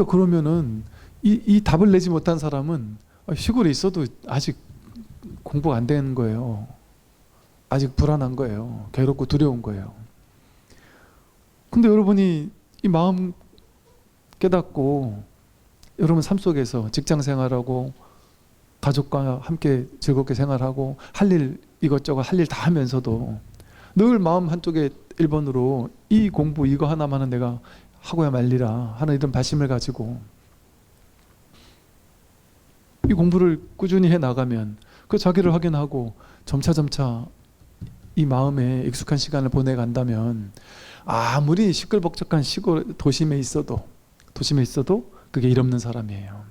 그러니까 그러면은 이 답을 내지 못한 사람은 시골에 있어도 아직 공부가 안 되는 거예요. 아직 불안한 거예요. 괴롭고 두려운 거예요. 근데 여러분이 이 마음 깨닫고 여러분 삶 속에서 직장 생활하고 가족과 함께 즐겁게 생활하고 할 일 이것저것 할 일 다 하면서도 늘 마음 한쪽에 1번으로 이 공부 이거 하나만은 내가 하고야 말리라 하는 이런 발심을 가지고 이 공부를 꾸준히 해 나가면 그 자기를 확인하고 점차점차 이 마음에 익숙한 시간을 보내 간다면 아무리 시끌벅적한 시골 도심에 있어도 그게 일 없는 사람이에요.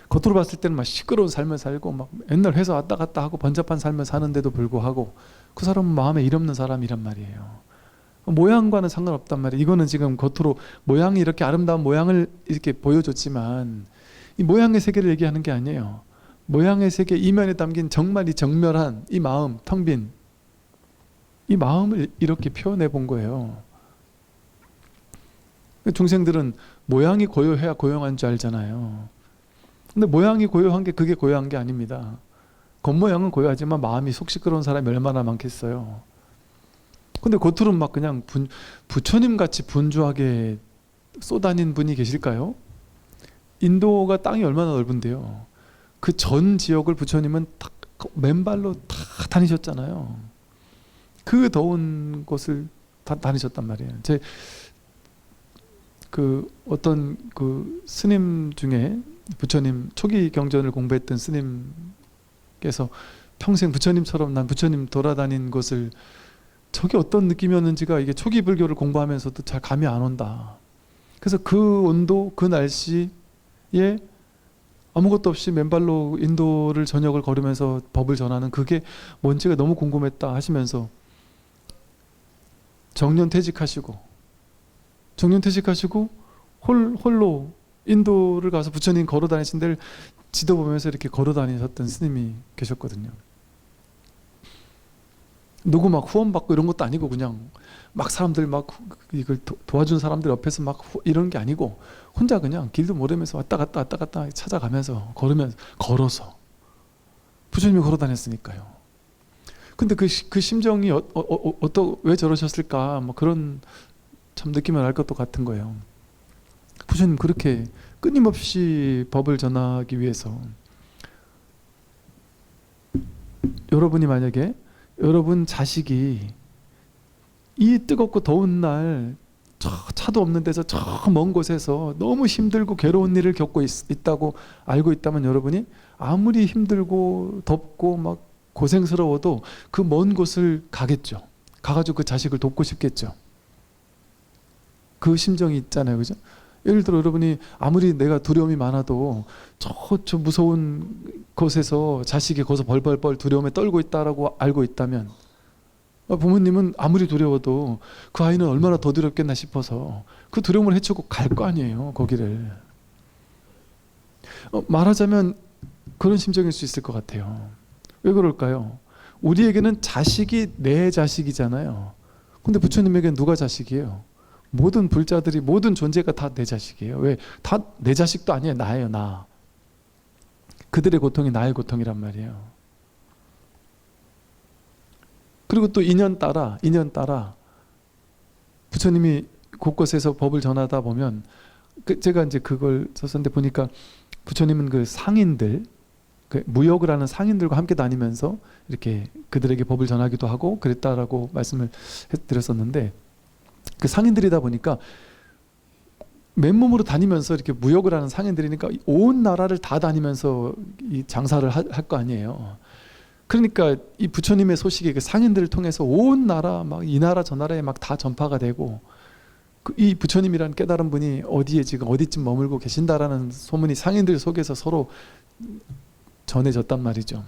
겉으로 봤을 때는 막 시끄러운 삶을 살고 막 맨날 회사 왔다 갔다 하고 번잡한 삶을 사는데도 불구하고 그 사람은 마음에 일 없는 사람이란 말이에요. 모양과는 상관없단 말이에요. 이거는 지금 겉으로 모양이 이렇게 아름다운 모양을 이렇게 보여줬지만 이 모양의 세계를 얘기하는 게 아니에요. 모양의 세계 이면에 담긴 정말 이 정멸한 이 마음, 텅 빈 이 마음을 이렇게 표현해 본 거예요. 중생들은 모양이 고요해야 고요한 줄 알잖아요. 근데 모양이 고요한 게 그게 고요한 게 아닙니다. 겉모양은 고요하지만 마음이 속 시끄러운 사람이 얼마나 많겠어요. 근데 겉으로는 막 그냥 부처님 같이 분주하게 쏘다닌 분이 계실까요? 인도가 땅이 얼마나 넓은데요. 그 전 지역을 부처님은 다 맨발로 다 다니셨잖아요. 그 더운 곳을 다 다니셨단 말이에요. 어떤 스님 중에 부처님 초기 경전을 공부했던 스님께서 평생 부처님처럼 난 부처님 돌아다닌 것을 저게 어떤 느낌이었는지가 이게 초기 불교를 공부하면서도 잘 감이 안 온다. 그래서 그 온도, 그 날씨에 아무것도 없이 맨발로 인도를 전역을 걸으면서 법을 전하는 그게 뭔지가 너무 궁금했다 하시면서 정년퇴직하시고 홀로 인도를 가서 부처님 걸어 다니신 데를 지도 보면서 이렇게 걸어 다니셨던 스님이 계셨거든요. 누구 막 후원받고 이런 것도 아니고 그냥 막 사람들 막 이걸 도와준 사람들 옆에서 막 이런 게 아니고 혼자 그냥 길도 모르면서 왔다 갔다 찾아가면서 걸어서 부처님이 걸어 다녔으니까요. 근데 그 심정이 왜 저러셨을까 뭐 그런 참 느낌을 알 것도 같은 거예요. 부처님 그렇게 끊임없이 법을 전하기 위해서 여러분이 만약에 여러분 자식이 이 뜨겁고 더운 날 차도 없는 데서 저 먼 곳에서 너무 힘들고 괴로운 일을 겪고 있다고 알고 있다면 여러분이 아무리 힘들고 덥고 막 고생스러워도 그 먼 곳을 가겠죠. 가가지고 그 자식을 돕고 싶겠죠. 그 심정이 있잖아요. 그죠? 예를 들어 여러분이 아무리 내가 두려움이 많아도 저 무서운 곳에서 자식이 거기서 벌벌벌 두려움에 떨고 있다라고 알고 있다면 부모님은 아무리 두려워도 그 아이는 얼마나 더 두렵겠나 싶어서 그 두려움을 헤치고 갈 거 아니에요. 거기를. 말하자면 그런 심정일 수 있을 것 같아요. 왜 그럴까요? 우리에게는 자식이 내 자식이잖아요. 근데 부처님에게는 누가 자식이에요? 모든 불자들이 모든 존재가 다 내 자식이에요. 왜? 다 내 자식도 아니에요. 나예요. 나. 그들의 고통이 나의 고통이란 말이에요. 그리고 또 인연 따라 부처님이 곳곳에서 법을 전하다 보면 제가 이제 그걸 썼는데 보니까 부처님은 그 상인들 무역을 하는 상인들과 함께 다니면서 이렇게 그들에게 법을 전하기도 하고 그랬다라고 말씀을 드렸었는데 그 상인들이다 보니까 맨몸으로 다니면서 이렇게 무역을 하는 상인들이니까 온 나라를 다 다니면서 이 장사를 할 거 아니에요. 그러니까 이 부처님의 소식이 그 상인들을 통해서 온 나라 막 이 나라 저 나라에 막 다 전파가 되고 이 부처님이라는 깨달은 분이 어디에 지금 어디쯤 머물고 계신다라는 소문이 상인들 속에서 서로 전해졌단 말이죠.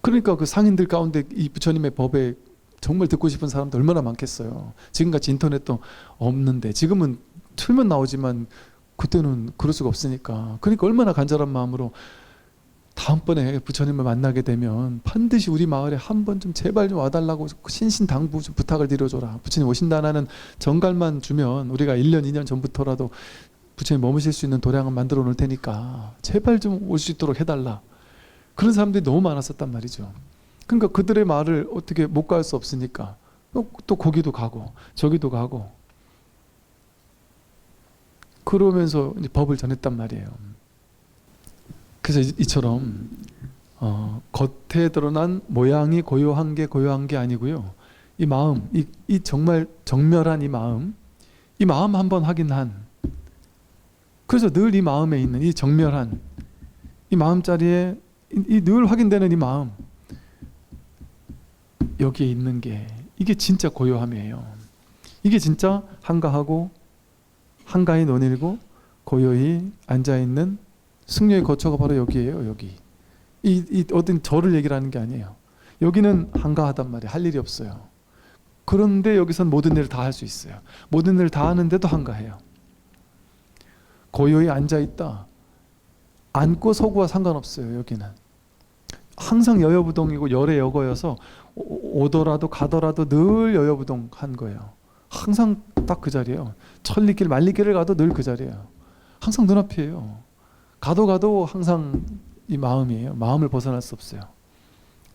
그러니까 그 상인들 가운데 이 부처님의 법에 정말 듣고 싶은 사람도 얼마나 많겠어요. 지금같이 인터넷도 없는데 지금은 틀면 나오지만 그때는 그럴 수가 없으니까. 그러니까 얼마나 간절한 마음으로 다음번에 부처님을 만나게 되면 반드시 우리 마을에 한 번 좀 제발 좀 와달라고 신신당부 좀 부탁을 드려줘라. 부처님 오신다는 정갈만 주면 우리가 1년 2년 전부터라도 부처님 머무실 수 있는 도량은 만들어 놓을 테니까 제발 좀 올 수 있도록 해달라. 그런 사람들이 너무 많았었단 말이죠. 그러니까 그들의 말을 어떻게 못 갈 수 없으니까 또 거기도 가고 저기도 가고 그러면서 이제 법을 전했단 말이에요. 그래서 이처럼 겉에 드러난 모양이 고요한 게 아니고요. 이 마음, 이 정말 정멸한 이 마음 한번 확인한, 그래서 늘 이 마음에 있는 이 정멸한 이 마음자리에 이 늘 확인되는 이 마음, 여기에 있는 게 이게 진짜 고요함이에요. 이게 진짜 한가하고 한가히 논일고 고요히 앉아있는 승려의 거처가 바로 여기에요. 여기 이 어떤 저를 얘기를 하는 게 아니에요. 여기는 한가하단 말이에요. 할 일이 없어요. 그런데 여기선 모든 일을 다 할 수 있어요. 모든 일을 다 하는데도 한가해요. 고요히 앉아있다. 앉고 서고와 상관없어요. 여기는 항상 여여부동이고 열의 여거여서 오더라도 가더라도 늘 여여부동한 거예요. 항상 딱 그 자리예요. 천리길 만리길을 가도 늘 그 자리예요. 항상 눈앞이에요. 가도 항상 이 마음이에요. 마음을 벗어날 수 없어요.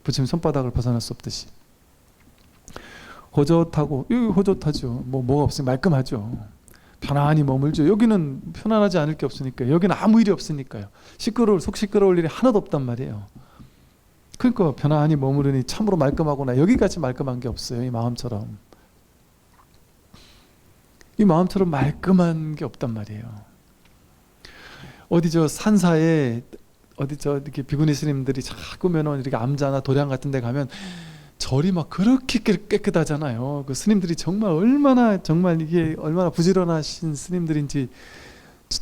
부처님 손바닥을 벗어날 수 없듯이. 호젓하고, 여기 호젓하죠. 뭐가 없으면 말끔하죠. 편안히 머물죠. 여기는 편안하지 않을 게 없으니까요. 여기는 아무 일이 없으니까요. 속 시끄러울 일이 하나도 없단 말이에요. 그러니까 편안히 머무르니 참으로 말끔하구나. 여기까지 말끔한 게 없어요. 이 마음처럼. 이 마음처럼 말끔한 게 없단 말이에요. 어디 저 산사에 어디 저 이렇게 비구니 스님들이 자꾸 면은 이렇게 암자나 도량 같은 데 가면 절이 막 그렇게 깨끗하잖아요. 그 스님들이 정말 이게 얼마나 부지런하신 스님들인지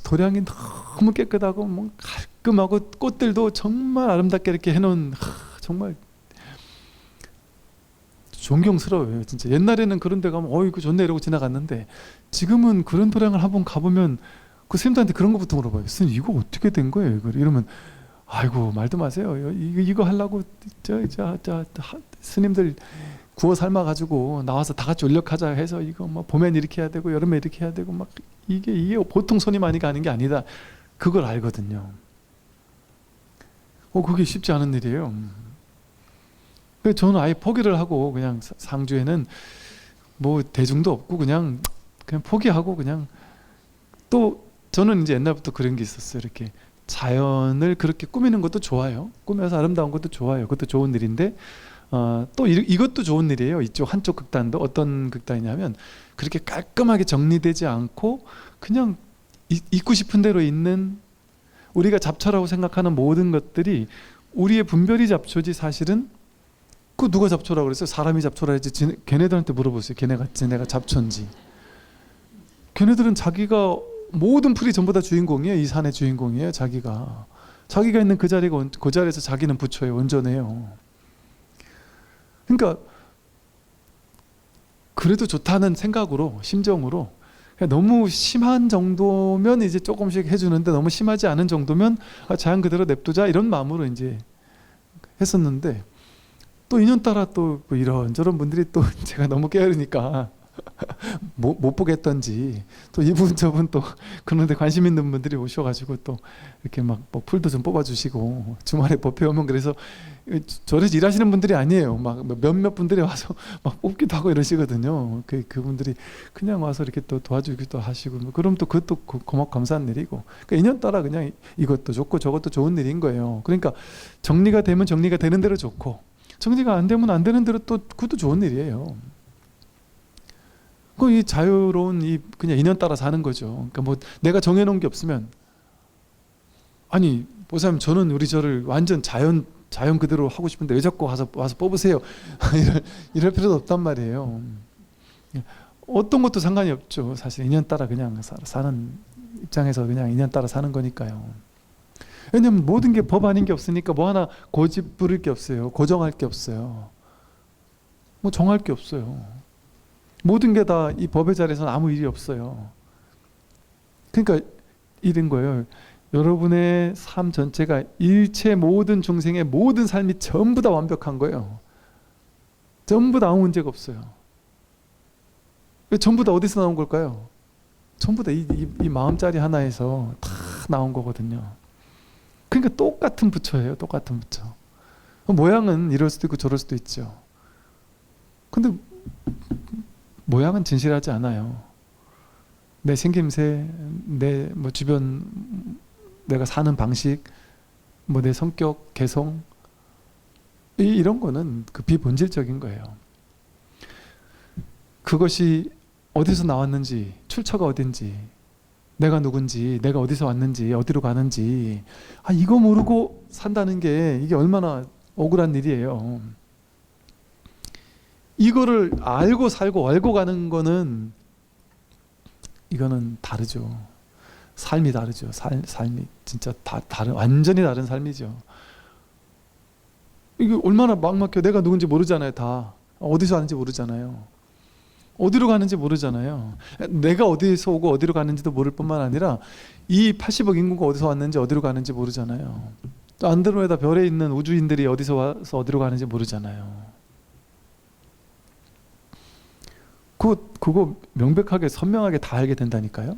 도량이 너무 깨끗하고 뭐 깔끔하고 꽃들도 정말 아름답게 이렇게 해놓은 정말 존경스러워요. 진짜 옛날에는 그런 데 가면 어이구 좋네 이러고 지나갔는데 지금은 그런 도량을 한번 가보면 그 스님들한테 그런 것부터 물어봐요. 스님 이거 어떻게 된 거예요? 이러면 아이고 말도 마세요. 이거 하려고 스님들 구워 삶아 가지고 나와서 다 같이 올력하자 해서 이거 뭐 봄엔 이렇게 해야 되고 여름에 이렇게 해야 되고 막 이게 보통 손이 많이 가는 게 아니다. 그걸 알거든요. 그게 쉽지 않은 일이에요. 그래서 저는 아예 포기를 하고 그냥 상주에는 뭐 대중도 없고 그냥 포기하고 그냥 또 저는 이제 옛날부터 그런 게 있었어요. 이렇게 자연을 그렇게 꾸미는 것도 좋아요. 꾸며서 아름다운 것도 좋아요. 그것도 좋은 일인데 또 이것도 좋은 일이에요. 이쪽 한쪽 극단도 어떤 극단이냐면 그렇게 깔끔하게 정리되지 않고 그냥 있고 싶은 대로 있는 우리가 잡초라고 생각하는 모든 것들이 우리의 분별이 잡초지 사실은 그 누가 잡초라고 그랬어요? 사람이 잡초라 했지. 걔네들한테 물어보세요. 걔네가 잡초인지. 걔네들은 자기가 모든 풀이 전부 다 주인공이에요. 이 산의 주인공이에요. 자기가 있는 그 자리에서 자기는 부처예요. 온전해요. 그러니까 그래도 좋다는 생각으로 심정으로 너무 심한 정도면 이제 조금씩 해주는데 너무 심하지 않은 정도면 자연 그대로 냅두자 이런 마음으로 이제 했었는데 또 인연따라 또 뭐 이런저런 분들이 또 제가 너무 게으르니까 못 보겠던지 또 이분 저분 또 그런데 관심 있는 분들이 오셔가지고 또 이렇게 막 뭐 풀도 좀 뽑아주시고 주말에 법회 오면 그래서 절에서 일하시는 분들이 아니에요. 막 몇몇 분들이 와서 막 뽑기도 하고 이러시거든요. 그분들이 그냥 와서 이렇게 또 도와주기도 하시고 그럼 또 그것도 고맙고 감사한 일이고 그러니까 인연 따라 그냥 이것도 좋고 저것도 좋은 일인 거예요. 그러니까 정리가 되면 정리가 되는 대로 좋고 정리가 안 되면 안 되는 대로 또 그것도 좋은 일이에요. 이 자유로운 그냥 인연 따라 사는 거죠. 그러니까 뭐 내가 정해놓은 게 없으면 아니 보사님 저는 우리 절을 완전 자연 그대로 하고 싶은데 왜 자꾸 와서 뽑으세요? 이럴 필요도 없단 말이에요. 어떤 것도 상관이 없죠. 사실 인연 따라 그냥 사는 입장에서 그냥 인연 따라 사는 거니까요. 왜냐면 모든 게 법 아닌 게 없으니까 뭐 하나 고집 부릴 게 없어요. 고정할 게 없어요. 뭐 정할 게 없어요. 모든 게 다 이 법의 자리에서는 아무 일이 없어요. 그러니까 이런 거예요. 여러분의 삶 전체가 일체 모든 중생의 모든 삶이 전부 다 완벽한 거예요. 전부 다 아무 문제가 없어요. 전부 다 어디서 나온 걸까요? 전부 다 이 마음자리 하나에서 다 나온 거거든요. 그러니까 똑같은 부처예요. 똑같은 부처. 모양은 이럴 수도 있고 저럴 수도 있죠. 근데 모양은 진실하지 않아요. 내 생김새, 내 뭐 주변 내가 사는 방식, 뭐 내 성격, 개성, 이런 거는 그 비본질적인 거예요. 그것이 어디서 나왔는지, 출처가 어딘지, 내가 누군지, 내가 어디서 왔는지, 어디로 가는지, 이거 모르고 산다는 게 이게 얼마나 억울한 일이에요. 이거를 알고 살고 알고 가는 거는 이거는 다르죠. 삶이 다르죠. 삶이 진짜 완전히 다른 삶이죠. 이게 얼마나 막막해요. 내가 누군지 모르잖아요. 다 어디서 왔는지 모르잖아요. 어디로 가는지 모르잖아요. 내가 어디서 오고 어디로 가는지도 모를 뿐만 아니라 이 80억 인구가 어디서 왔는지 어디로 가는지 모르잖아요. 또 안드로메다 별에 있는 우주인들이 어디서 와서 어디로 가는지 모르잖아요. 그거 명백하게 선명하게 다 알게 된다니까요.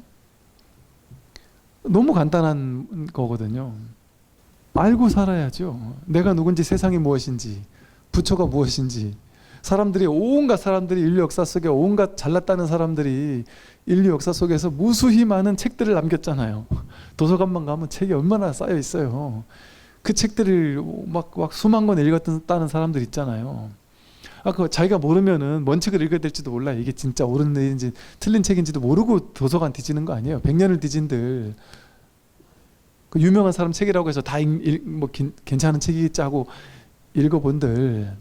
너무 간단한 거거든요. 알고 살아야죠. 내가 누군지, 세상이 무엇인지, 부처가 무엇인지. 온갖 사람들이 인류 역사 속에 온갖 잘났다는 사람들이 인류 역사 속에서 무수히 많은 책들을 남겼잖아요. 도서관만 가면 책이 얼마나 쌓여 있어요. 그 책들을 막 수만 권 읽었다는 사람들 있잖아요. 그 자기가 모르면은 뭔 책을 읽어야 될지도 몰라요. 이게 진짜 옳은 일인지 틀린 책인지도 모르고 도서관 뒤지는 거 아니에요. 100년을 뒤진들 그 유명한 사람 책이라고 해서 다 괜찮은 책이겠지 하고 읽어본들,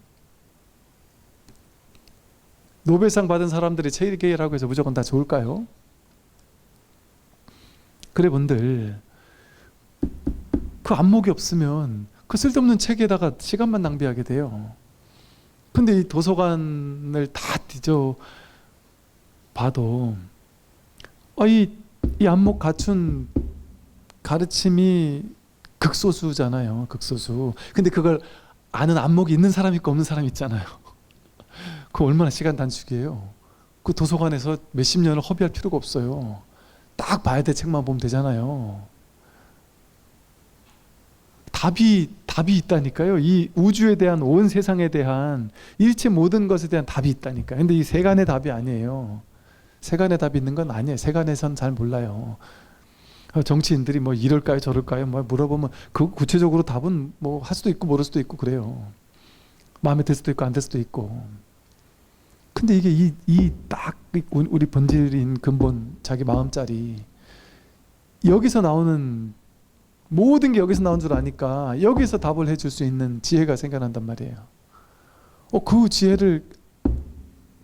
노벨상 받은 사람들이 책이라고 해서 무조건 다 좋을까요? 그래 본들, 그 안목이 없으면 그 쓸데없는 책에다가 시간만 낭비하게 돼요. 근데 이 도서관을 다 뒤져 봐도 이 안목 갖춘 가르침이 극소수잖아요. 극소수. 근데 그걸 아는 안목이 있는 사람이 있고 없는 사람이 있잖아요. 그 얼마나 시간 단축이에요. 그 도서관에서 몇십 년을 허비할 필요가 없어요. 딱 봐야 될 책만 보면 되잖아요. 답이 있다니까요. 이 우주에 대한, 온 세상에 대한, 일체 모든 것에 대한 답이 있다니까요. 근데 이 세간의 답이 아니에요. 세간의 답이 있는 건 아니에요. 세간에선 잘 몰라요. 정치인들이 뭐 이럴까요 저럴까요 뭐 물어보면 그 구체적으로 답은 뭐 할 수도 있고 모를 수도 있고 그래요. 마음에 들 수도 있고 안 들 수도 있고. 근데 이게 딱 우리 본질인 근본, 자기 마음자리, 여기서 나오는 모든 게 여기서 나온 줄 아니까 여기서 답을 해줄 수 있는 지혜가 생겨난단 말이에요. 그 지혜를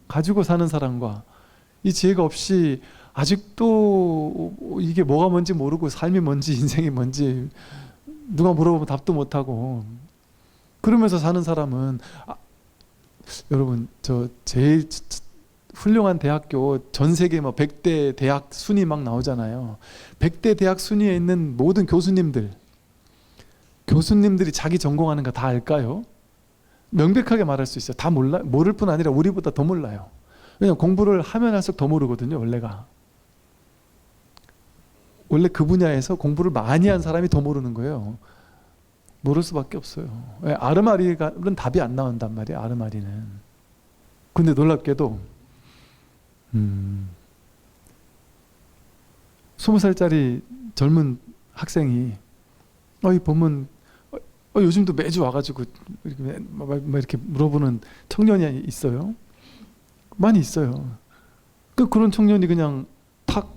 가지고 사는 사람과 이 지혜가 없이 아직도 이게 뭐가 뭔지 모르고 삶이 뭔지 인생이 뭔지 누가 물어보면 답도 못하고 그러면서 사는 사람은 여러분, 저 제일 훌륭한 대학교, 전 세계 뭐 100대 대학 순위 막 나오잖아요. 100대 대학 순위에 있는 모든 교수님들이 자기 전공하는 거 다 알까요? 명백하게 말할 수 있어요. 다 모를 뿐 아니라 우리보다 더 몰라요. 왜냐면 공부를 하면 할수록 더 모르거든요. 원래 그 분야에서 공부를 많이 한 사람이 더 모르는 거예요. 모를 수밖에 없어요. 아르마리는 답이 안 나온단 말이에요. 아르마리는. 근데 놀랍게도 20살짜리 젊은 학생이 보면 요즘도 매주 와가지고 이렇게 물어보는 청년이 있어요. 많이 있어요. 그런 청년이 그냥 탁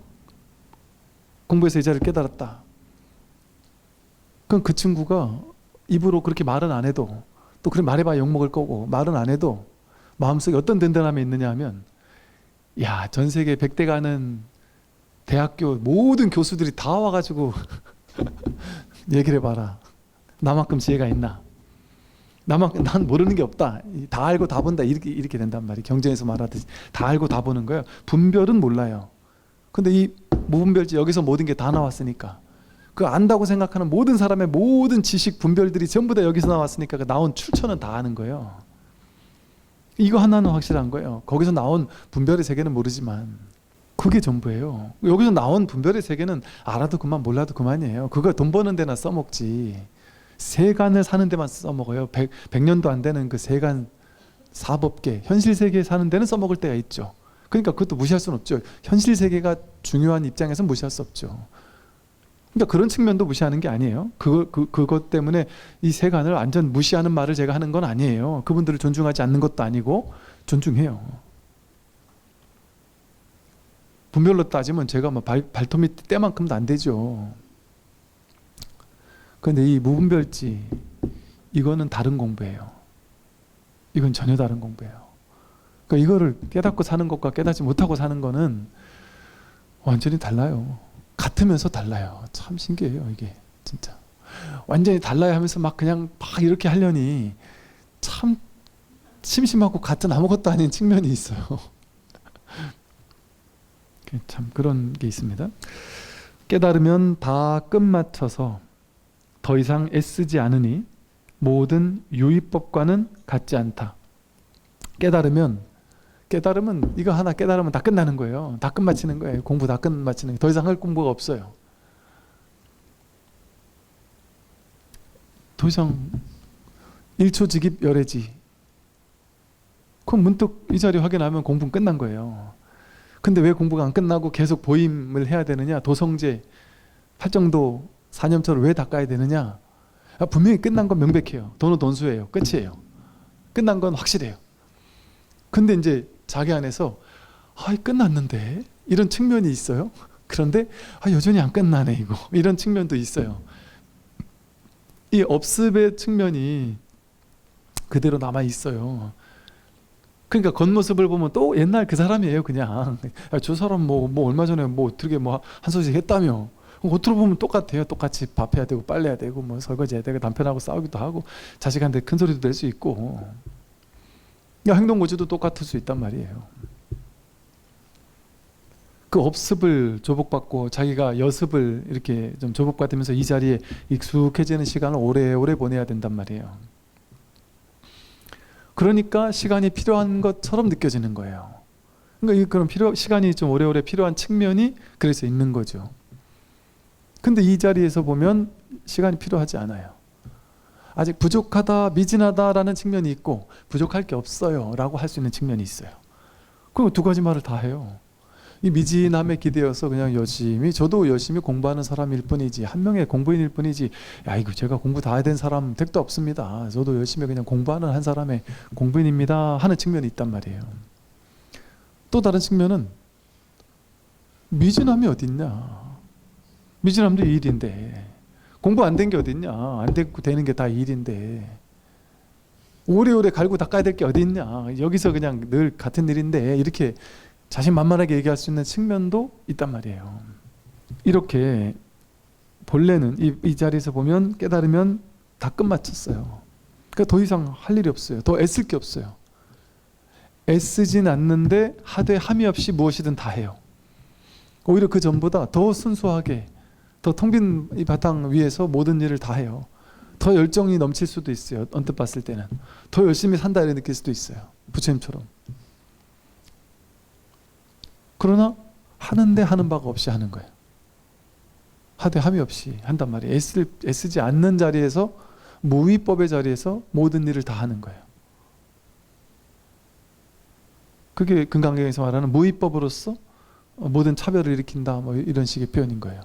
공부해서 이자를 깨달았다. 그럼 그 친구가 입으로 그렇게 말은 안 해도, 또 그래 말해봐야 욕먹을 거고 말은 안 해도 마음속에 어떤 든든함이 있느냐 하면, 야, 전 세계 100대 가는 대학교 모든 교수들이 다 와가지고 얘기를 해봐라. 나만큼 지혜가 있나? 난 모르는 게 없다. 다 알고 다 본다. 이렇게 된단 말이에요. 경전에서 말하듯이 다 알고 다 보는 거예요. 분별은 몰라요. 근데 이 무분별지, 여기서 모든 게 다 나왔으니까, 그 안다고 생각하는 모든 사람의 모든 지식 분별들이 전부 다 여기서 나왔으니까 그 나온 출처는 다 아는 거예요. 이거 하나는 확실한 거예요. 거기서 나온 분별의 세계는 모르지만 그게 전부예요. 여기서 나온 분별의 세계는 알아도 그만 몰라도 그만이에요. 그거 돈 버는 데나 써먹지. 세간을 사는 데만 써먹어요. 100년도 안 되는 그 세간 사법계, 현실 세계에 사는 데는 써먹을 때가 있죠. 그러니까 그것도 무시할 수는 없죠. 현실 세계가 중요한 입장에서 무시할 수 없죠. 그러니까 그런 측면도 무시하는 게 아니에요. 그것 때문에 이 세간을 완전 무시하는 말을 제가 하는 건 아니에요. 그분들을 존중하지 않는 것도 아니고 존중해요. 분별로 따지면 제가 뭐 발톱 밑 때만큼도 안 되죠. 그런데 이 무분별지, 이거는 다른 공부예요. 이건 전혀 다른 공부예요. 그러니까 이거를 깨닫고 사는 것과 깨닫지 못하고 사는 거는 완전히 달라요. 같으면서 달라요. 참 신기해요, 이게 진짜. 완전히 달라야 하면서 막 그냥 막 이렇게 하려니 참 심심하고 같은 아무것도 아닌 측면이 있어요. 참 그런 게 있습니다. 깨달으면 다 끝마쳐서 더 이상 애쓰지 않으니 모든 유의법과는 같지 않다. 깨달으면 이거 하나 깨달으면 다 끝나는 거예요. 다 끝마치는 거예요. 공부 다 끝마치는 거예요. 더 이상 할 공부가 없어요. 더 이상 1초 즉입 열애지. 그럼 문득 이 자리 확인하면 공부는 끝난 거예요. 근데 왜 공부가 안 끝나고 계속 보임을 해야 되느냐? 도성제, 팔정도, 사념처를 왜 닦아야 되느냐? 분명히 끝난 건 명백해요. 돈은 돈수예요. 끝이에요. 끝난 건 확실해요. 근데 이제 자기 안에서 끝났는데 이런 측면이 있어요. 그런데 여전히 안 끝나네 이거. 이런 측면도 있어요. 이 업습의 측면이 그대로 남아 있어요. 그러니까 겉모습을 보면 또 옛날 그 사람이에요. 그냥 저 사람 뭐 얼마 전에 뭐 어떻게 뭐 한 소식 했다며. 겉으로 보면 똑같아요. 똑같이 밥해야 되고 빨래해야 되고 뭐 설거지해야 되고 남편하고 싸우기도 하고 자식한테 큰 소리도 낼 수 있고 행동 고지도 똑같을 수 있단 말이에요. 그 업습을 조복받고 자기가 여습을 이렇게 좀 조복받으면서 이 자리에 익숙해지는 시간을 오래오래 보내야 된단 말이에요. 그러니까 시간이 필요한 것처럼 느껴지는 거예요. 그러니까 그런 시간이 좀 오래오래 필요한 측면이 그래서 있는 거죠. 근데 이 자리에서 보면 시간이 필요하지 않아요. 아직 부족하다, 미진하다라는 측면이 있고 부족할 게 없어요 라고 할 수 있는 측면이 있어요. 그럼 두 가지 말을 다 해요. 이 미진함에 기대어서 그냥 저도 열심히 공부하는 사람일 뿐이지, 한 명의 공부인일 뿐이지, 이거 제가 공부 다 해야 된 사람 택도 없습니다. 저도 열심히 그냥 공부하는 한 사람의 공부인입니다 하는 측면이 있단 말이에요. 또 다른 측면은 미진함이 어딨냐. 미진함도 이 일인데 공부 안 된 게 어딨냐. 안 되고 되는 게 다 일인데 오래오래 갈고 닦아야 될 게 어딨냐. 여기서 그냥 늘 같은 일인데 이렇게 자신만만하게 얘기할 수 있는 측면도 있단 말이에요. 이렇게 본래는 이 자리에서 보면 깨달으면 다 끝마쳤어요. 그러니까 더 이상 할 일이 없어요. 더 애쓸 게 없어요. 애쓰진 않는데 하되 함이 없이 무엇이든 다 해요. 오히려 그 전보다 더 순수하게 더 텅 빈 이 바탕 위에서 모든 일을 다 해요. 더 열정이 넘칠 수도 있어요. 언뜻 봤을 때는 더 열심히 산다 이렇게 느낄 수도 있어요. 부처님처럼. 그러나 하는데 하는 바가 없이 하는 거예요. 하되 함이 없이 한단 말이에요. 애쓰지 않는 자리에서, 무위법의 자리에서 모든 일을 다 하는 거예요. 그게 금강경에서 말하는 무위법으로서 모든 차별을 일으킨다 뭐 이런 식의 표현인 거예요.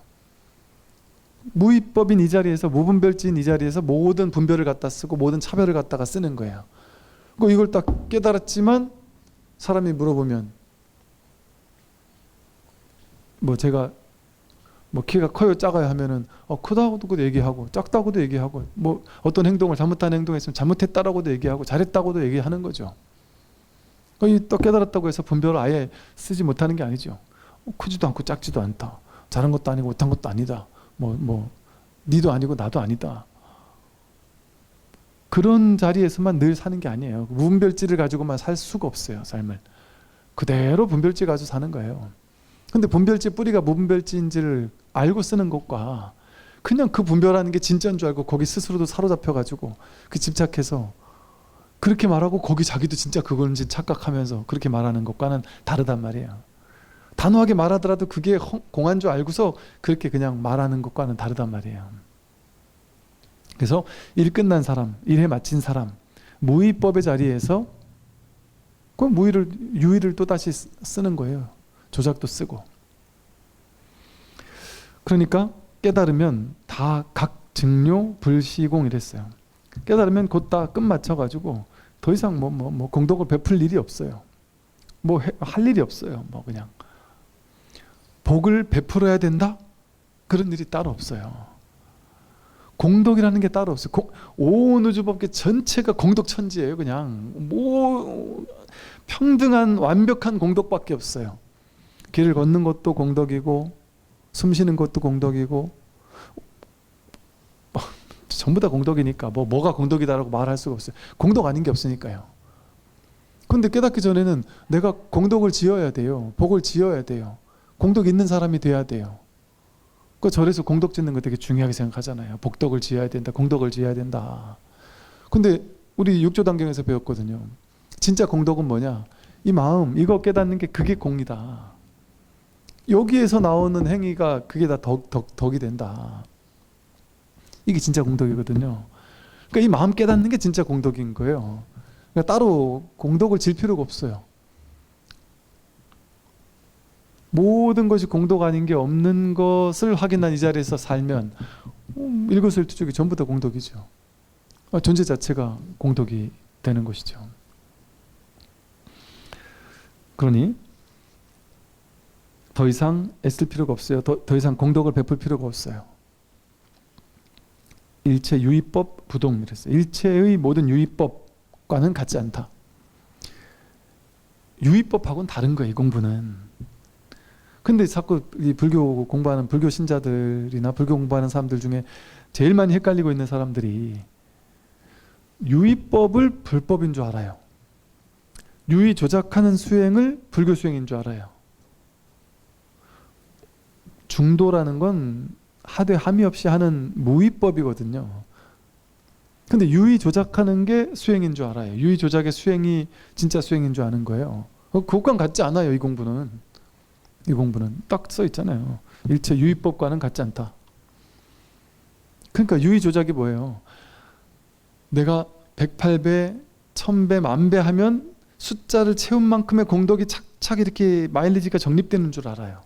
무위법인 이 자리에서, 무분별지인 이 자리에서 모든 분별을 갖다 쓰고 모든 차별을 갖다가 쓰는 거예요. 이걸 딱 깨달았지만 사람이 물어보면 제가 키가 커요 작아요 하면은 크다고도 얘기하고 작다고도 얘기하고 어떤 행동을 잘못한 행동했으면 잘못했다라고도 얘기하고 잘했다고도 얘기하는 거죠. 또 깨달았다고 해서 분별을 아예 쓰지 못하는 게 아니죠. 크지도 않고 작지도 않다. 잘한 것도 아니고 못한 것도 아니다. 니도 아니고 나도 아니다. 그런 자리에서만 늘 사는 게 아니에요. 무분별지를 가지고만 살 수가 없어요. 삶을 그대로 분별지 가지고 사는 거예요. 근데 분별지 뿌리가 무분별지인지를 알고 쓰는 것과 그냥 그 분별하는 게 진짜인 줄 알고 거기 스스로도 사로잡혀 가지고 집착해서 그렇게 말하고 거기 자기도 진짜 그건지 착각하면서 그렇게 말하는 것과는 다르단 말이에요. 단호하게 말하더라도 그게 공한 줄 알고서 그렇게 그냥 말하는 것과는 다르단 말이에요. 그래서 일 끝난 사람, 일해 마친 사람, 무위법의 자리에서 그 유의를 또 다시 쓰는 거예요. 조작도 쓰고. 그러니까 깨달으면 다 각 증료 불시공 이랬어요. 깨달으면 곧 다 끝 맞춰가지고 더 이상 뭐 공덕을 베풀 일이 없어요. 뭐 할 일이 없어요. 뭐 그냥 복을 베풀어야 된다? 그런 일이 따로 없어요. 공덕이라는 게 따로 없어요. 온 우주법계 전체가 공덕천지예요. 그냥 뭐 평등한 완벽한 공덕밖에 없어요. 길을 걷는 것도 공덕이고 숨 쉬는 것도 공덕이고 전부 다 공덕이니까 뭐가 공덕이다라고 말할 수가 없어요. 공덕 아닌 게 없으니까요. 근데 깨닫기 전에는 내가 공덕을 지어야 돼요. 복을 지어야 돼요. 공덕 있는 사람이 돼야 돼요. 그 절에서 공덕 짓는 거 되게 중요하게 생각하잖아요. 복덕을 지어야 된다. 공덕을 지어야 된다. 근데 우리 육조단경에서 배웠거든요. 진짜 공덕은 뭐냐? 이 마음, 이거 깨닫는 게 그게 공이다. 여기에서 나오는 행위가 그게 다 덕이 된다. 이게 진짜 공덕이거든요. 그러니까 이 마음 깨닫는 게 진짜 공덕인 거예요. 그러니까 따로 공덕을 질 필요가 없어요. 모든 것이 공덕 아닌 게 없는 것을 확인한 이 자리에서 살면 일거수일투족이 전부 다 공덕이죠. 존재 자체가 공덕이 되는 것이죠. 그러니 더 이상 애쓸 필요가 없어요. 더 이상 공덕을 베풀 필요가 없어요. 일체 유의법 부동 이랬어요. 일체의 모든 유의법과는 같지 않다. 유의법하고는 다른 거예요, 이 공부는. 근데 자꾸 이 불교 공부하는 불교 신자들이나 불교 공부하는 사람들 중에 제일 많이 헷갈리고 있는 사람들이 유의법을 불법인 줄 알아요. 유의 조작하는 수행을 불교 수행인 줄 알아요. 중도라는 건 하되 함이 없이 하는 무의법이거든요. 근데 유의 조작하는 게 수행인 줄 알아요. 유의 조작의 수행이 진짜 수행인 줄 아는 거예요. 그것과는 같지 않아요, 이 공부는. 이 공부는 딱 써 있잖아요. 일체 유의법과는 같지 않다. 그러니까 유의 조작이 뭐예요? 내가 108배, 1000배, 10,000배 하면 숫자를 채운 만큼의 공덕이 착착 이렇게 마일리지가 적립되는 줄 알아요.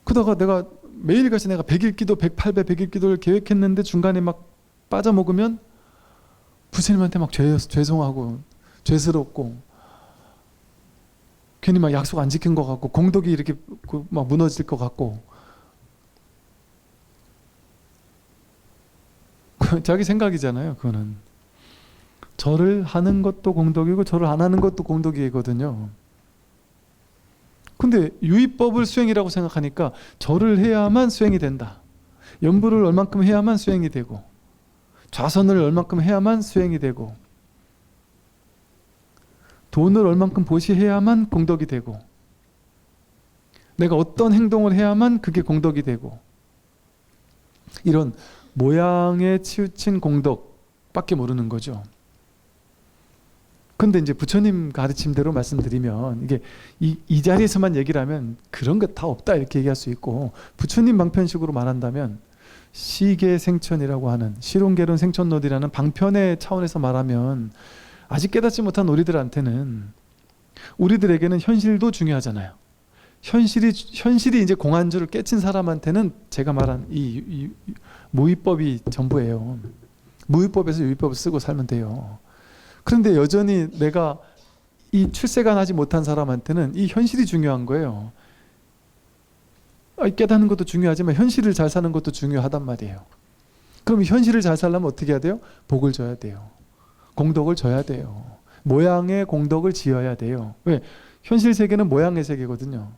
그러다가 내가 매일같이 내가 100일 기도, 108배 100일 기도를 계획했는데 중간에 막 빠져먹으면 부처님한테 막 죄송하고 죄스럽고 괜히 막 약속 안 지킨 것 같고 공덕이 이렇게 막 무너질 것 같고 자기 생각이잖아요. 그거는 절을 하는 것도 공덕이고 절을 안 하는 것도 공덕이거든요. 근데 유의법을 수행이라고 생각하니까 절을 해야만 수행이 된다. 연부를 얼만큼 해야만 수행이 되고 좌선을 얼만큼 해야만 수행이 되고 돈을 얼만큼 보시해야만 공덕이 되고 내가 어떤 행동을 해야만 그게 공덕이 되고 이런 모양에 치우친 공덕밖에 모르는 거죠. 근데 이제 부처님 가르침대로 말씀드리면 이게 이 자리에서만 얘기를 하면 그런 거 다 없다 이렇게 얘기할 수 있고 부처님 방편식으로 말한다면 시계생천이라고 하는 시론계론 생천론이라는 방편의 차원에서 말하면 아직 깨닫지 못한 우리들한테는 우리들에게는 현실도 중요하잖아요. 현실이 이제 공안주를 깨친 사람한테는 제가 말한 이 무위법이 전부예요. 무위법에서 유위법을 쓰고 살면 돼요. 그런데 여전히 내가 이 출세가 나지 못한 사람한테는 이 현실이 중요한 거예요. 깨닫는 것도 중요하지만 현실을 잘 사는 것도 중요하단 말이에요. 그럼 현실을 잘 살려면 어떻게 해야 돼요? 복을 줘야 돼요. 공덕을 줘야 돼요. 모양의 공덕을 지어야 돼요. 왜? 현실 세계는 모양의 세계거든요.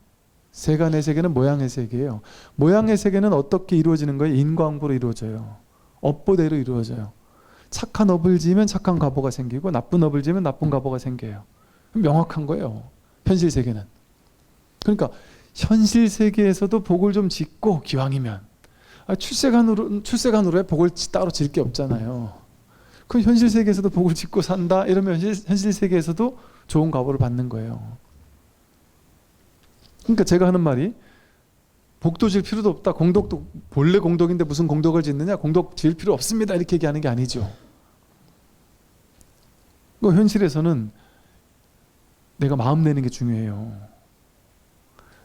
세간의 세계는 모양의 세계예요. 모양의 세계는 어떻게 이루어지는 거예요? 인과응보로 이루어져요. 업보대로 이루어져요. 착한 업을 지으면 착한 과보가 생기고 나쁜 업을 지으면 나쁜 과보가 생겨요. 명확한 거예요. 현실 세계는. 그러니까 현실 세계에서도 복을 좀 짓고 기왕이면 출세간으로의 복을 따로 질 게 없잖아요. 그럼 현실 세계에서도 복을 짓고 산다 이러면 현실 세계에서도 좋은 과보를 받는 거예요. 그러니까 제가 하는 말이 복도 질 필요도 없다. 공덕도 본래 공덕인데 무슨 공덕을 짓느냐? 공덕 질 필요 없습니다. 이렇게 얘기하는 게 아니죠. 그 현실에서는 내가 마음 내는 게 중요해요.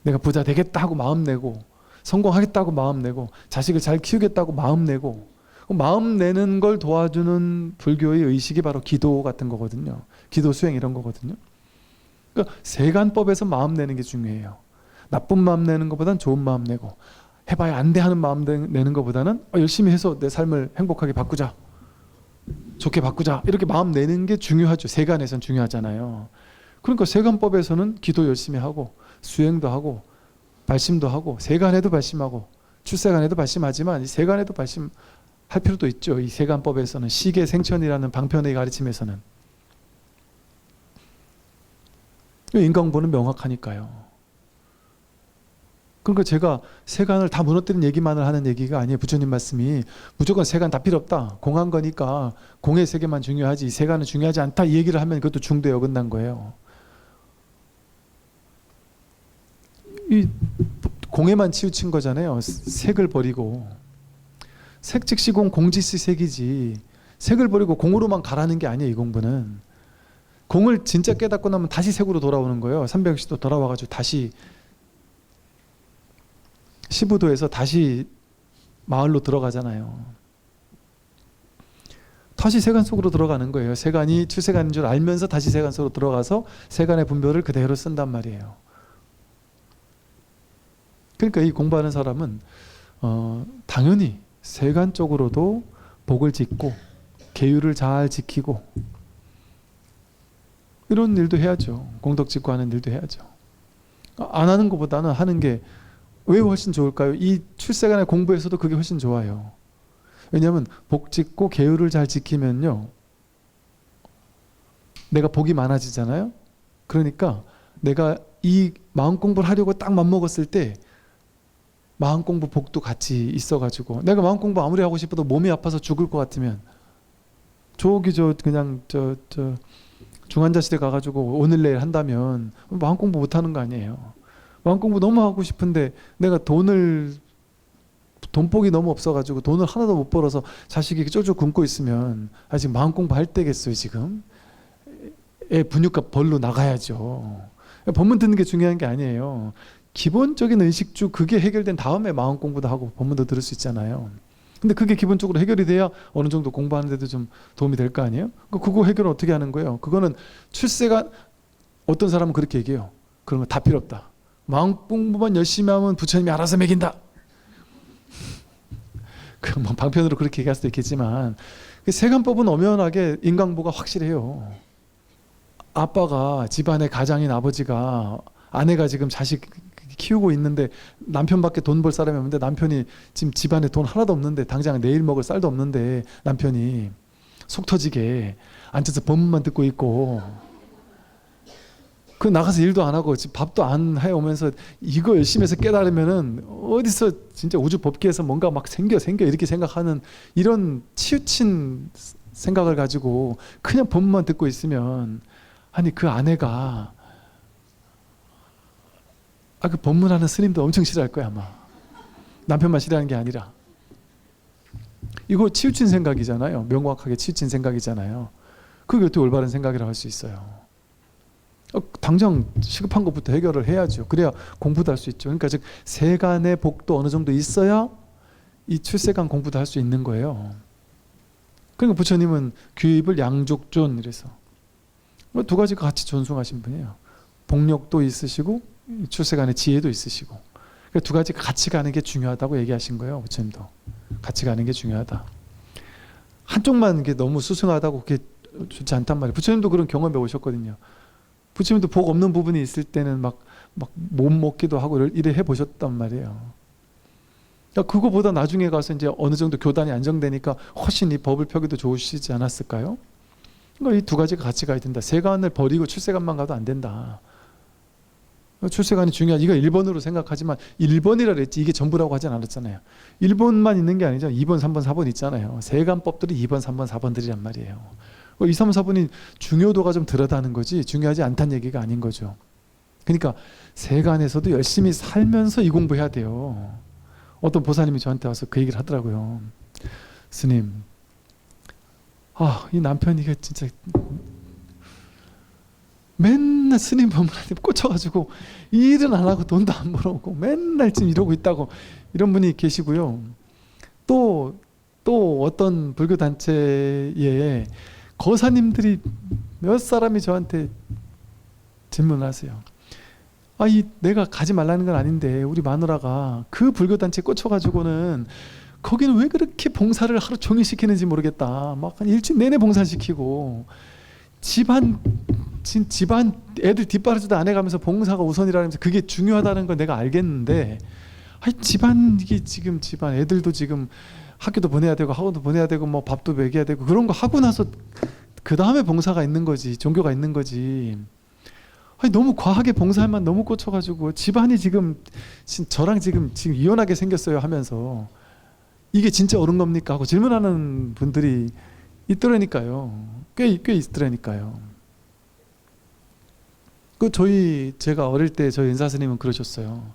내가 부자 되겠다 하고 마음 내고, 성공하겠다고 마음 내고, 자식을 잘 키우겠다고 마음 내고, 마음 내는 걸 도와주는 불교의 의식이 바로 기도 같은 거거든요. 기도 수행 이런 거거든요. 그러니까 세간법에서 마음 내는 게 중요해요. 나쁜 마음 내는 것보다는 좋은 마음 내고, 해봐야 안 돼 하는 마음 내는 것보다는 열심히 해서 내 삶을 행복하게 바꾸자, 좋게 바꾸자, 이렇게 마음 내는 게 중요하죠. 세간에선 중요하잖아요. 그러니까 세간법에서는 기도 열심히 하고, 수행도 하고, 발심도 하고, 세간에도 발심하고, 출세간에도 발심하지만 이 세간에도 발심할 필요도 있죠. 이 세간법에서는, 시계생천이라는 방편의 가르침에서는. 인강보는 명확하니까요. 그러니까 제가 세간을 다 무너뜨린 얘기만을 하는 얘기가 아니에요. 부처님 말씀이 무조건 세간 다 필요 없다, 공한 거니까 공의 세계만 중요하지 세간은 중요하지 않다, 이 얘기를 하면 그것도 중도에 어긋난 거예요. 이 공에만 치우친 거잖아요. 색을 버리고. 색즉시공 공지시 색이지, 색을 버리고 공으로만 가라는 게 아니에요. 이 공부는 공을 진짜 깨닫고 나면 다시 색으로 돌아오는 거예요. 360도 돌아와가지고 다시 시부도에서 다시 마을로 들어가잖아요. 다시 세간 속으로 들어가는 거예요. 세간이 출세간인 줄 알면서 다시 세간 속으로 들어가서 세간의 분별을 그대로 쓴단 말이에요. 그러니까 이 공부하는 사람은 당연히 세간 쪽으로도 복을 짓고 계율을 잘 지키고 이런 일도 해야죠. 공덕 짓고 하는 일도 해야죠. 안 하는 것보다는 하는 게 왜 훨씬 좋을까요? 이 출세간의 공부에서도 그게 훨씬 좋아요. 왜냐하면 복 짓고 계율을 잘 지키면요, 내가 복이 많아지잖아요. 그러니까 내가 이 마음 공부를 하려고 딱 맘먹었을 때 마음 공부 복도 같이 있어가지고, 내가 마음 공부 아무리 하고 싶어도 몸이 아파서 죽을 것 같으면 저기 그냥 중환자실에 가가지고 오늘 내일 한다면 마음 공부 못하는 거 아니에요. 마음 공부 너무 하고 싶은데 내가 돈복이 너무 없어가지고 돈을 하나도 못 벌어서 자식이 쫄쫄 굶고 있으면 아직 마음 공부 할 때겠어요. 지금 애 분유값 벌로 나가야죠. 법문 듣는 게 중요한 게 아니에요. 기본적인 의식주 그게 해결된 다음에 마음 공부도 하고 법문도 들을 수 있잖아요. 근데 그게 기본적으로 해결이 돼야 어느 정도 공부하는 데도 좀 도움이 될 거 아니에요. 그거 해결을 어떻게 하는 거예요? 그거는 출세가, 어떤 사람은 그렇게 얘기해요. 그런 거 다 필요 없다, 마음 공부만 열심히 하면 부처님이 알아서 먹인다. 뭐 방편으로 그렇게 얘기할 수도 있겠지만 세간법은 엄연하게 인강보가 확실해요. 아빠가, 집안의 가장인 아버지가, 아내가 지금 자식 키우고 있는데 남편밖에 돈 벌 사람이 없는데, 남편이 지금 집안에 돈 하나도 없는데, 당장 내일 먹을 쌀도 없는데 남편이 속 터지게 앉아서 법문만 듣고 있고, 그 나가서 일도 안 하고 집 밥도 안 해오면서 이거 열심히 해서 깨달으면은 어디서 진짜 우주 법계에서 뭔가 막 생겨 이렇게 생각하는 이런 치우친 생각을 가지고 그냥 법문만 듣고 있으면, 아니 그 아내가 그 법문하는 스님도 엄청 싫어할 거야 아마. 남편만 싫어하는 게 아니라. 이거 치우친 생각이잖아요. 명확하게 치우친 생각이잖아요. 그게 어떻게 올바른 생각이라고 할 수 있어요? 당장 시급한 것부터 해결을 해야죠. 그래야 공부도 할 수 있죠. 그러니까 즉 세간의 복도 어느 정도 있어야 이 출세간 공부도 할 수 있는 거예요. 그러니까 부처님은 귀입을 양족존 이래서 두 가지 같이 존숭하신 분이에요. 복력도 있으시고 출세간의 지혜도 있으시고, 그러니까 두 가지 같이 가는 게 중요하다고 얘기하신 거예요. 부처님도 같이 가는 게 중요하다. 한쪽만 이게 너무 수승하다고 그게 좋지 않단 말이에요. 부처님도 그런 경험해 오셨거든요. 부처님도 복 없는 부분이 있을 때는 막 못 먹기도 하고 이래 해보셨단 말이에요. 그러니까 그거보다 나중에 가서 이제 어느 정도 교단이 안정되니까 훨씬 이 법을 펴기도 좋으시지 않았을까요? 그러니까 이 두 가지가 같이 가야 된다. 세간을 버리고 출세간만 가도 안 된다. 출세간이 중요하지. 이거 1번으로 생각하지만 1번이라 그랬지 이게 전부라고 하진 않았잖아요. 1번만 있는 게 아니죠. 2번, 3번, 4번 있잖아요. 세간법들이 2번, 3번, 4번들이란 말이에요. 2, 3, 4번이 중요도가 좀 덜하다는 거지 중요하지 않다는 얘기가 아닌 거죠. 그러니까 세간에서도 열심히 살면서 이 공부해야 돼요. 어떤 보사님이 저한테 와서 그 얘기를 하더라고요. 스님, 이 남편이 이게 진짜 맨날 스님 법문한테 꽂혀가지고 일은 안 하고 돈도 안 벌어오고 맨날 지금 이러고 있다고, 이런 분이 계시고요. 또 어떤 불교 단체에 거사님들이 몇 사람이 저한테 질문을 하세요. 내가 가지 말라는 건 아닌데 우리 마누라가 그 불교 단체에 꽂혀가지고는 거기는 왜 그렇게 봉사를 하루 종일 시키는지 모르겠다. 막 한 일주일 내내 봉사시키고 집안 애들 뒷바라지도 안 해가면서 봉사가 우선이라면서 그게 중요하다는 건 내가 알겠는데, 이게 지금 집안 애들도 지금 학교도 보내야 되고 학원도 보내야 되고 뭐 밥도 먹여야 되고 그런 거 하고 나서 그 다음에 봉사가 있는 거지, 종교가 있는 거지. 너무 과하게 봉사에만 너무 꽂혀가지고 집안이 지금 저랑 지금 이혼하게 생겼어요 하면서 이게 진짜 옳은 겁니까? 하고 질문하는 분들이 있더라니까요. 꽤 있더라니까요. 제가 어릴 때 저희 은사스님은 그러셨어요.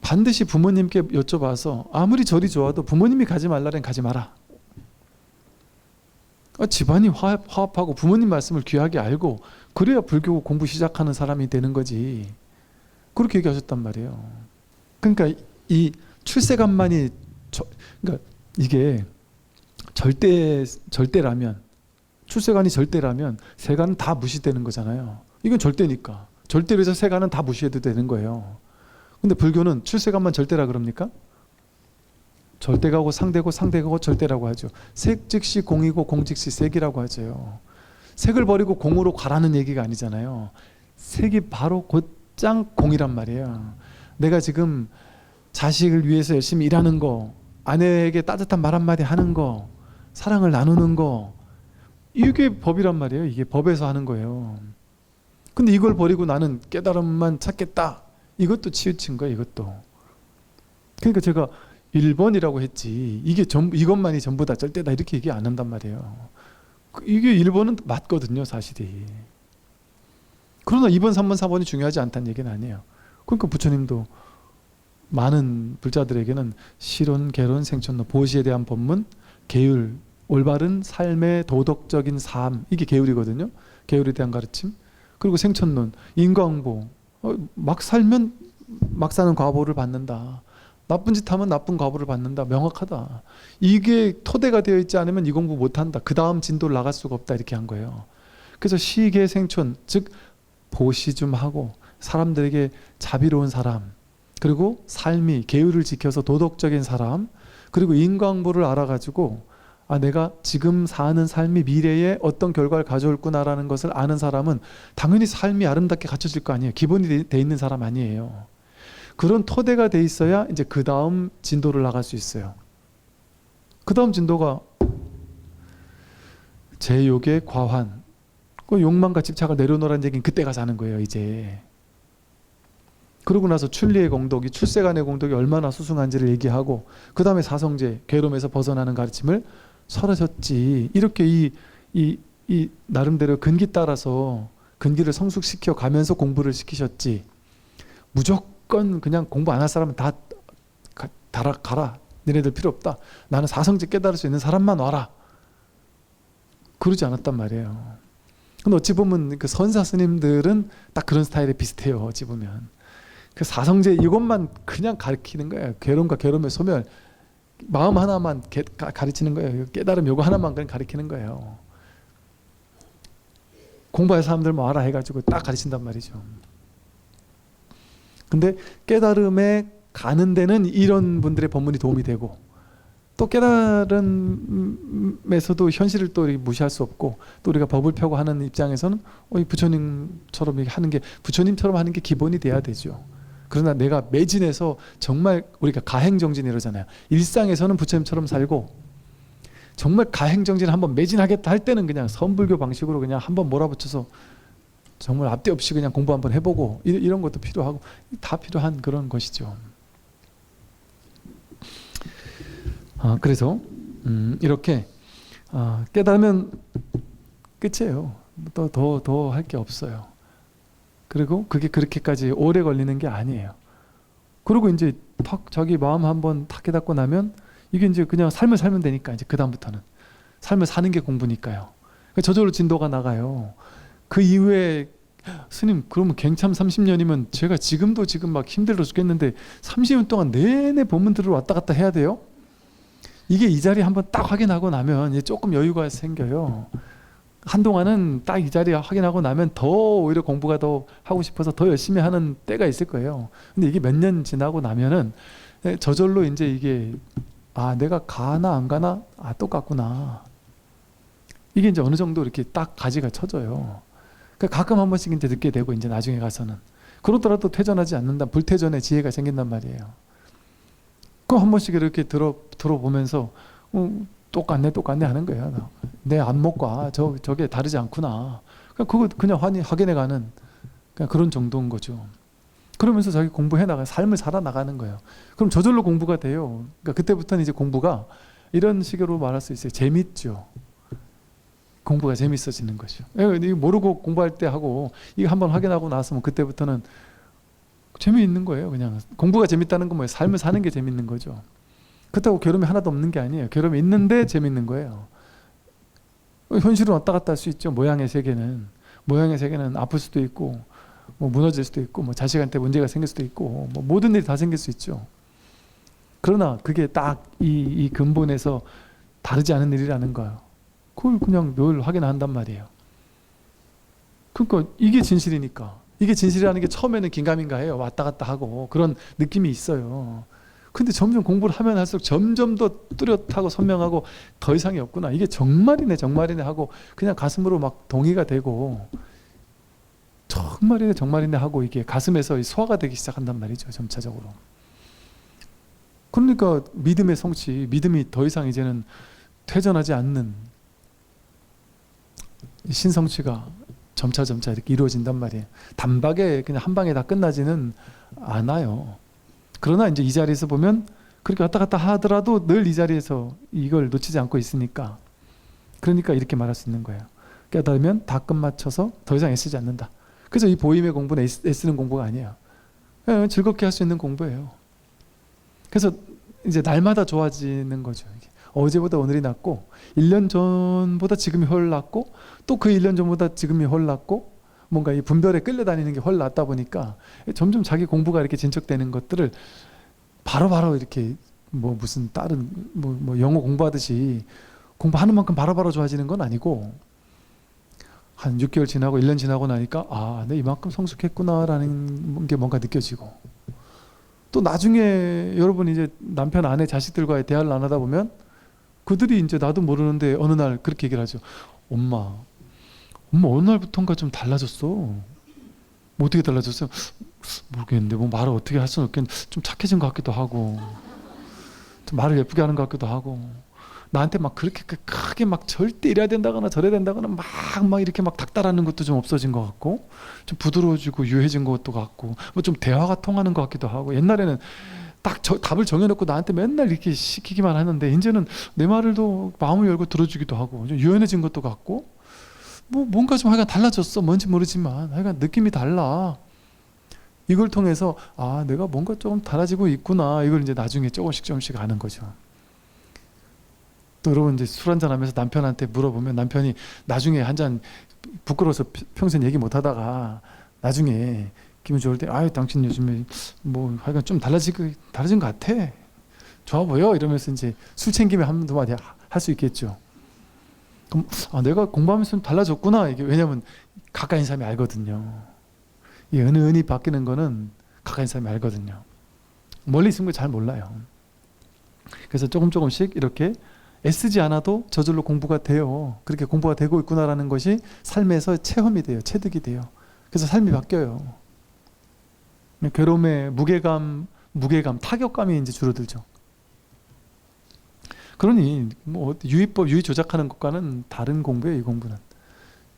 반드시 부모님께 여쭤봐서 아무리 절이 좋아도 부모님이 가지 말라면 가지 마라. 집안이 화합하고 부모님 말씀을 귀하게 알고 그래야 불교 공부 시작하는 사람이 되는 거지. 그렇게 얘기하셨단 말이에요. 그러니까 이 출세관만이 그러니까 이게 절대라면, 출세관이 절대라면 세관은 다 무시되는 거잖아요. 이건 절대니까. 절대로 해서 세관은 다 무시해도 되는 거예요. 근데 불교는 출세관만 절대라 그럽니까? 절대가고 상대고 상대가고 절대라고 하죠. 색 즉시 공이고 공 즉시 색이라고 하죠. 색을 버리고 공으로 가라는 얘기가 아니잖아요. 색이 바로 곧장 공이란 말이에요. 내가 지금 자식을 위해서 열심히 일하는 거, 아내에게 따뜻한 말 한마디 하는 거, 사랑을 나누는 거, 이게 법이란 말이에요. 이게 법에서 하는 거예요. 근데 이걸 버리고 나는 깨달음만 찾겠다, 이것도 치우친 거예요. 이것도. 그러니까 제가 1번이라고 했지 이것만이 전부다 절대다 이렇게 얘기 안 한단 말이에요. 이게 1번은 맞거든요 사실이. 그러나 2번 3번 4번이 중요하지 않다는 얘기는 아니에요. 그러니까 부처님도 많은 불자들에게는 실혼, 결혼, 생천론, 보시에 대한 법문, 계율, 올바른 삶의 도덕적인 삶, 이게 계율이거든요. 계율에 대한 가르침. 그리고 생천론, 인과응보. 막 살면 막 사는 과보를 받는다. 나쁜 짓 하면 나쁜 과보를 받는다. 명확하다. 이게 토대가 되어 있지 않으면 이 공부 못한다. 그 다음 진도를 나갈 수가 없다. 이렇게 한 거예요. 그래서 시계생촌, 즉 보시 좀 하고 사람들에게 자비로운 사람, 그리고 삶이 계율을 지켜서 도덕적인 사람, 그리고 인과응보를 알아가지고 내가 지금 사는 삶이 미래에 어떤 결과를 가져올구나라는 것을 아는 사람은 당연히 삶이 아름답게 갖춰질 거 아니에요. 기본이 돼 있는 사람 아니에요. 그런 토대가 돼 있어야 이제 그 다음 진도를 나갈 수 있어요. 그 다음 진도가 제욕의 과환, 그 욕망과 집착을 내려놓으라는 얘기는 그때 가서 하는 거예요. 이제 그러고 나서 출리의 공덕이, 출세간의 공덕이 얼마나 수승한지를 얘기하고, 그 다음에 사성제, 괴로움에서 벗어나는 가르침을 설하셨지. 이렇게 이 나름대로 근기 따라서 근기를 성숙시켜 가면서 공부를 시키셨지. 무조건 그냥 공부 안 할 사람은 다 가라. 너네들 필요 없다. 나는 사성제 깨달을 수 있는 사람만 와라. 그러지 않았단 말이에요. 근데 어찌 보면 그 선사 스님들은 딱 그런 스타일에 비슷해요. 어찌 보면. 그 사성제 이것만 그냥 가르치는 거예요. 괴로움과 괴로움의 소멸, 마음 하나만 가르치는 거예요. 깨달음 요거 하나만 그냥 가르치는 거예요. 공부할 사람들 뭐 알아 해가지고 딱 가르친단 말이죠. 근데 깨달음에 가는 데는 이런 분들의 법문이 도움이 되고, 또 깨달음에서도 현실을 또 무시할 수 없고, 또 우리가 법을 펴고 하는 입장에서는 부처님처럼 하는 게, 부처님처럼 하는 게 기본이 돼야 되죠. 그러나 내가 매진해서 정말, 우리가 가행정진 이러잖아요. 일상에서는 부처님처럼 살고 정말 가행정진 한번 매진하겠다 할 때는 그냥 선불교 방식으로 그냥 한번 몰아붙여서 정말 앞뒤 없이 그냥 공부 한번 해보고, 이런 것도 필요하고, 다 필요한 그런 것이죠. 그래서 이렇게 깨달으면 끝이에요. 더 할 게 없어요. 그리고 그게 그렇게까지 오래 걸리는 게 아니에요. 그리고 이제 탁 자기 마음 한번 탁 깨닫고 나면 이게 이제 그냥 삶을 살면 되니까 이제 그 다음부터는 삶을 사는 게 공부니까요. 저절로 진도가 나가요. 그 이후에 스님 그러면 갱참 30년이면 제가 지금도 지금 막 힘들어 죽겠는데 30년 동안 내내 법문들을 왔다 갔다 해야 돼요? 이게 이 자리 한번 딱 확인하고 나면 이제 조금 여유가 생겨요. 한동안은 딱 이 자리 확인하고 나면 더 오히려 공부가 더 하고 싶어서 더 열심히 하는 때가 있을 거예요. 근데 이게 몇 년 지나고 나면은 저절로 이제 이게 아 내가 가나 안 가나 아 똑같구나. 이게 이제 어느 정도 이렇게 딱 가지가 쳐져요. 그러니까 가끔 한 번씩 이제 듣게 되고 이제 나중에 가서는 그러더라도 퇴전하지 않는다. 불퇴전의 지혜가 생긴단 말이에요. 그 한 번씩 이렇게 들어보면서 똑같네 하는 거예요. 내 안목과 저게 다르지 않구나. 그거 그냥 확인해가는 그런 정도인 거죠. 그러면서 자기 공부해 나가 삶을 살아 나가는 거예요. 그럼 저절로 공부가 돼요. 그러니까 그때부터는 이제 공부가 이런 식으로 말할 수 있어요. 재밌죠. 공부가 재밌어지는 거죠. 모르고 공부할 때 하고 이거 한번 확인하고 나서면 그때부터는 재미있는 거예요. 그냥 공부가 재밌다는 건 뭐예요? 삶을 사는 게 재밌는 거죠. 그렇다고 괴로움이 하나도 없는 게 아니에요. 괴로움이 있는데 재밌는 거예요. 현실은 왔다 갔다 할 수 있죠. 모양의 세계는 아플 수도 있고 뭐 무너질 수도 있고 뭐 자식한테 문제가 생길 수도 있고 뭐 모든 일이 다 생길 수 있죠. 그러나 그게 딱 이 근본에서 다르지 않은 일이라는 거예요. 그걸 그냥 늘 확인한단 말이에요. 그러니까 이게 진실이니까. 이게 진실이라는 게 처음에는 긴가민가해요. 왔다 갔다 하고 그런 느낌이 있어요. 근데 점점 공부를 하면 할수록 점점 더 뚜렷하고 선명하고 더 이상이 없구나. 이게 정말이네 하고 그냥 가슴으로 막 동의가 되고 정말이네 하고 이게 가슴에서 소화가 되기 시작한단 말이죠. 점차적으로. 그러니까 믿음의 성취, 믿음이 더 이상 이제는 퇴전하지 않는 신성취가 점차 이렇게 이루어진단 말이에요. 단박에 그냥 한 방에 다 끝나지는 않아요. 그러나 이제 이 자리에서 보면 그렇게 왔다 갔다 하더라도 늘 이 자리에서 이걸 놓치지 않고 있으니까 그러니까 이렇게 말할 수 있는 거예요. 깨달으면 다 끝마쳐서 더 이상 애쓰지 않는다. 그래서 이 보임의 공부는 애쓰는 공부가 아니에요. 즐겁게 할 수 있는 공부예요. 그래서 이제 날마다 좋아지는 거죠. 어제보다 오늘이 낫고 1년 전보다 지금이 훨 낫고 또 그 1년 전보다 지금이 훨 낫고 뭔가 이 분별에 끌려다니는 게 훨 낫다 보니까 점점 자기 공부가 이렇게 진척되는 것들을 바로바로 이렇게 뭐 무슨 다른 뭐 영어 공부하듯이 공부하는 만큼 바로바로 좋아지는 건 아니고 한 6개월 지나고 1년 지나고 나니까 아, 내 이만큼 성숙했구나라는 게 뭔가 느껴지고 또 나중에 여러분 이제 남편 아내 자식들과의 대화를 나누다 보면 그들이 이제 나도 모르는데 어느 날 그렇게 얘기를 하죠. 엄마 어느 날부턴가 좀 달라졌어. 뭐 어떻게 달라졌어요? 모르겠는데 뭐 말을 어떻게 할 수는 없겠는데 좀 착해진 것 같기도 하고 좀 말을 예쁘게 하는 것 같기도 하고 나한테 막 그렇게 크게 막 절대 이래야 된다거나 저래야 된다거나 막 이렇게 막 닥달하는 것도 좀 없어진 것 같고 좀 부드러워지고 유해진 것도 같고 뭐 좀 대화가 통하는 것 같기도 하고 옛날에는 딱 답을 정해놓고 나한테 맨날 이렇게 시키기만 하는데 이제는 내 말을 더 마음을 열고 들어주기도 하고 좀 유연해진 것도 같고 뭐 뭔가 좀 하여간 달라졌어. 뭔지 모르지만 하여간 느낌이 달라. 이걸 통해서 아 내가 뭔가 조금 달라지고 있구나. 이걸 이제 나중에 조금씩 아는 거죠. 또 여러분 이제 술 한잔 하면서 남편한테 물어보면 남편이 나중에 한 잔 부끄러워서 평생 얘기 못 하다가 나중에 기분 좋을 때 아유 당신 요즘에 뭐 하여간 좀 달라진 것 같아. 좋아 보여. 이러면서 이제 술 챙기면 한두 마디 할 수 있겠죠. 그럼 아 내가 공부하면서 좀 달라졌구나. 이게 왜냐면 가까이 있는 사람이 알거든요. 이 은은히 바뀌는 거는 가까이 있는 사람이 알거든요. 멀리 있는 거 잘 몰라요. 그래서 조금씩 이렇게 애쓰지 않아도 저절로 공부가 돼요. 그렇게 공부가 되고 있구나라는 것이 삶에서 체험이 돼요. 체득이 돼요. 그래서 삶이 바뀌어요. 괴로움의 무게감, 타격감이 이제 줄어들죠. 그러니 뭐 유의법, 유의 조작하는 것과는 다른 공부예요. 이 공부는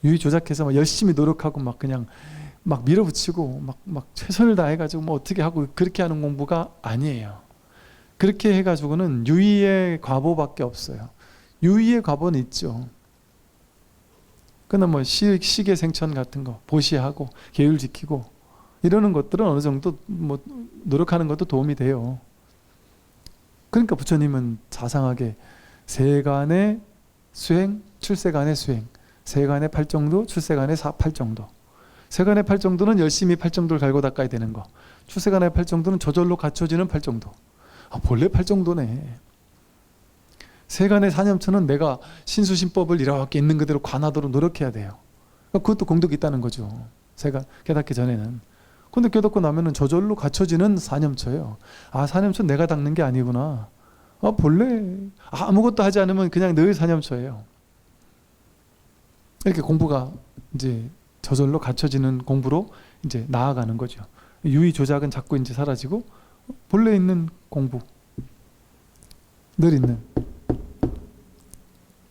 유의 조작해서 막 열심히 노력하고 막 그냥 막 밀어붙이고 막 최선을 다해가지고 뭐 어떻게 하고 그렇게 하는 공부가 아니에요. 그렇게 해가지고는 유의의 과보밖에 없어요. 유의의 과보는 있죠. 그러나 뭐 시계생천 같은 거 보시하고 계율 지키고 이러는 것들은 어느 정도 뭐 노력하는 것도 도움이 돼요. 그러니까 부처님은 자상하게 세간의 수행, 출세간의 수행, 세간의 팔정도, 출세간의 팔정도. 세간의 팔정도는 열심히 팔정도를 갈고 닦아야 되는 거. 출세간의 팔정도는 저절로 갖춰지는 팔정도. 본래 팔정도네. 세간의 사념처는 내가 신수신법을 이렇게 있는 그대로 관하도록 노력해야 돼요. 그것도 공덕이 있다는 거죠. 세간 깨닫기 전에는. 근데 깨닫고 나면은 저절로 갖춰지는 사념처예요. 사념처 내가 닦는 게 아니구나. 본래 아무것도 하지 않으면 그냥 늘 사념처예요. 이렇게 공부가 이제 저절로 갖춰지는 공부로 이제 나아가는 거죠. 유의 조작은 자꾸 이제 사라지고 본래 있는 공부, 늘 있는,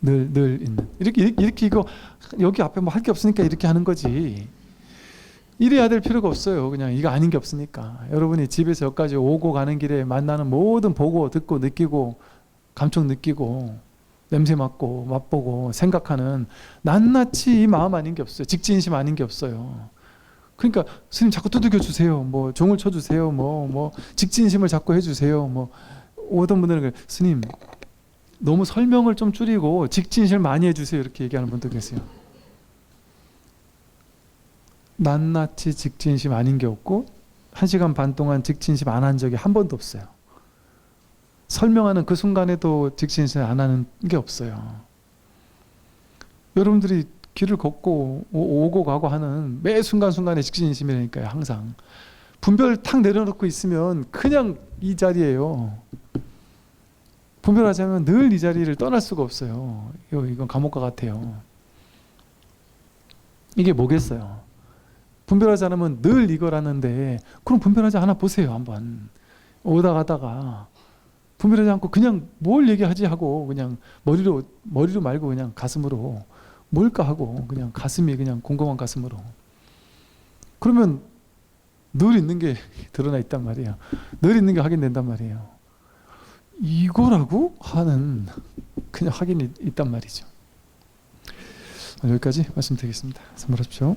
늘 있는. 이렇게 이거 여기 앞에 뭐 할 게 없으니까 이렇게 하는 거지. 이래야 될 필요가 없어요. 그냥 이거 아닌 게 없으니까. 여러분이 집에서 여기까지 오고 가는 길에 만나는 모든 보고 듣고 느끼고 감촉 느끼고 냄새 맡고 맛보고 생각하는 낱낱이 이 마음 아닌 게 없어요. 직진심 아닌 게 없어요. 그러니까 스님 자꾸 두들겨 주세요. 뭐 종을 쳐 주세요. 뭐 직진심을 자꾸 해 주세요. 뭐 오던 분들은 스님 너무 설명을 좀 줄이고 직진심을 많이 해 주세요. 이렇게 얘기하는 분도 계세요. 낱낱이 직진심 아닌 게 없고 1시간 반 동안 직진심 안 한 적이 한 번도 없어요. 설명하는 그 순간에도 직진심 안 하는 게 없어요. 여러분들이 길을 걷고 오고 가고 하는 매 순간순간에 직진심이라니까요. 항상 분별 탁 내려놓고 있으면 그냥 이 자리예요. 분별하자면 늘 이 자리를 떠날 수가 없어요. 이건 감옥과 같아요. 이게 뭐겠어요? 분별하지 않으면 늘 이거라는데 그럼 분별하지 않아 보세요. 한번 오다 가다가 분별하지 않고 그냥 뭘 얘기하지 하고 그냥 머리로 말고 그냥 가슴으로 뭘까 하고 그냥 가슴이 그냥 공공한 가슴으로 그러면 늘 있는 게 드러나 있단 말이에요. 늘 있는 게 확인된단 말이에요. 이거라고 하는 그냥 확인이 있단 말이죠. 여기까지 말씀드리겠습니다. 선물하십시오.